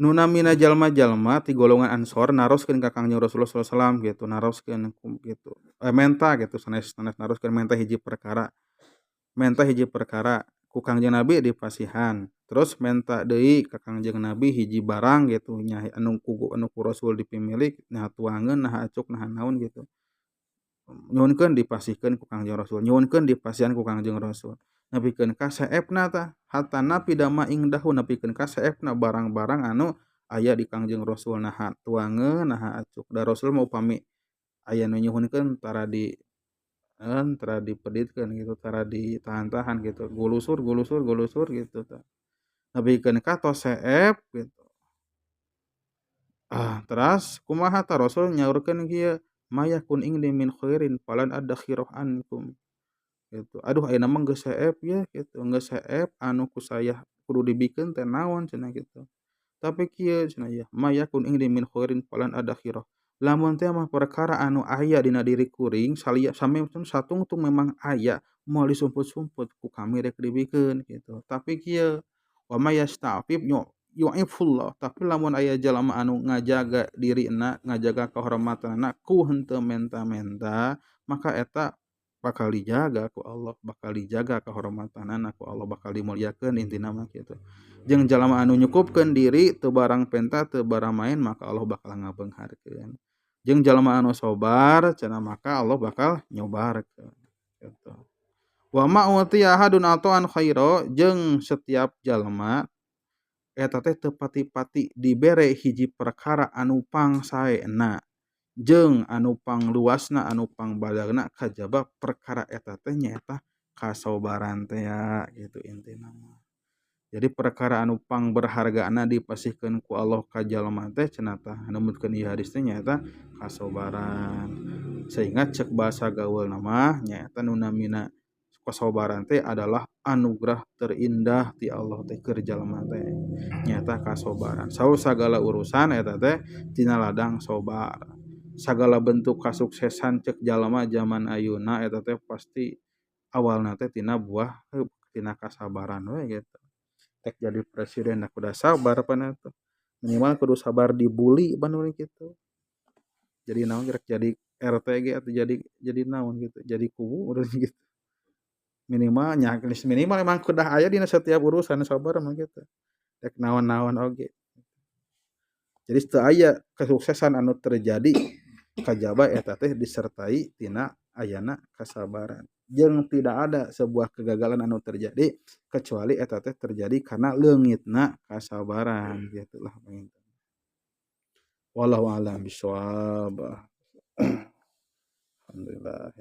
Nu namina jalma-jalma ti golongan Ansor naroskeun ka Kangjeng Rasulullah sallallahu alaihi wasallam gitu, naroskeun gitu, menta gitu sanes sanes naroskeun menta hiji perkara. Menta hiji perkara ku Kangjeng Nabi dipasihan, terus menta deui ka Kangjeng Nabi hiji barang gitu nya anu ku Rasul dipimilik naha tuangeun, naha acuk, naha naon gitu. Nyuhunkeun dipasihkeun ku Kangjeng Rasul, nyuhunkeun dipasihan ku Kangjeng Rasul. Nepikeun ka saepna tah, hatta napida ma ingdahu nepikeun ka saepna barang-barang anu aya di Kangjeng Rasul, naha tuangeun, naha acuk. Da Rasul mah upami aya nu nyuhunkeun tara dipeditkeun gitu, tara ditahan-tahan gitu, gulusur gulusur gulusur gitu tah. Nepikeun ka tos seep gitu. Teras kumaha tah Rasul nyaurkeun kieu, "Ma yakun indi min khairin falan adakhiruh ankum." Gitu. "Aduh ayeuna mah geus seep ya," gitu, "geus seep anu ku saya kudu dibikeun teh naon?" cenah gitu. "Tapi kieu," cenah ieu, "ma yakun indi min khairin falan adakhiruh." Lamun teh mah perkara anu aya dina diri kuring sameun satungtung memang aya, moal disumput-sumput ku kami rek dibikeun gitu. Tapi kieu, "Wa may yasta'fif yu'ifullah." Tapi lamun aya jalma anu ngajaga dirina, ngajaga kahormatanna ku henteu menta-menta, maka eta bakal dijaga ku Allah, bakal dijaga kahormatanana ku Allah, bakal dimuliakeun intina mah kitu. Jeung jalma anu nyukupkeun diri teu barang penta, teu barang main, maka Allah bakal ngabeungharkeun. Jeung jalma anu sabar cenah maka Allah bakal nyobarkeun, gitu. Wa ma utiya ahadun ata'an khaira jeung setiap jalma eta teh teu pati-pati dibere hiji perkara anu pangsaena jeung anu pangluasna anu pangbadagna kajaba perkara eta teh nyaeta kasabaran teh ya gitu intina mah. Jadi perkara anu pangberhargana dipasihkeun ku Allah ka jalma teh cenah tah numutkeun ieu hadis teh nyaeta kasabaran. Sehingga cek basa gaulna mah nyaeta nu namina kasabaran teh adalah anugerah terindah ti Allah teh keur jalma teh nyaeta kasabaran. Saur sagala urusan eta teh tina ladang sabar. Sagala bentuk kasuksesan cek jalma zaman ayeuna eta teh pasti awalna teh tina buah tina kasabaran we gitu. Tek jadi presiden da kudu sabar pana tuh. Minimal kudu sabar dibully panu kitu. Jadi naon rek jadi RT ge atau jadi naon gitu, jadi kubu urang gitu. Minimal nya geus minimal emang kudah aya dina setiap urusan sabar mah gitu. Rek naon-naon oge. Jadi teu aya kesuksesan anu terjadi kajaba eta teh disertai tina ayana kasabaran. Jeung tidak ada sebuah kegagalan anu terjadi kecuali eta teh terjadi karena leungitna kasabaran gitulah poinna. Wallahu a'lam bishawab. Alhamdulillah.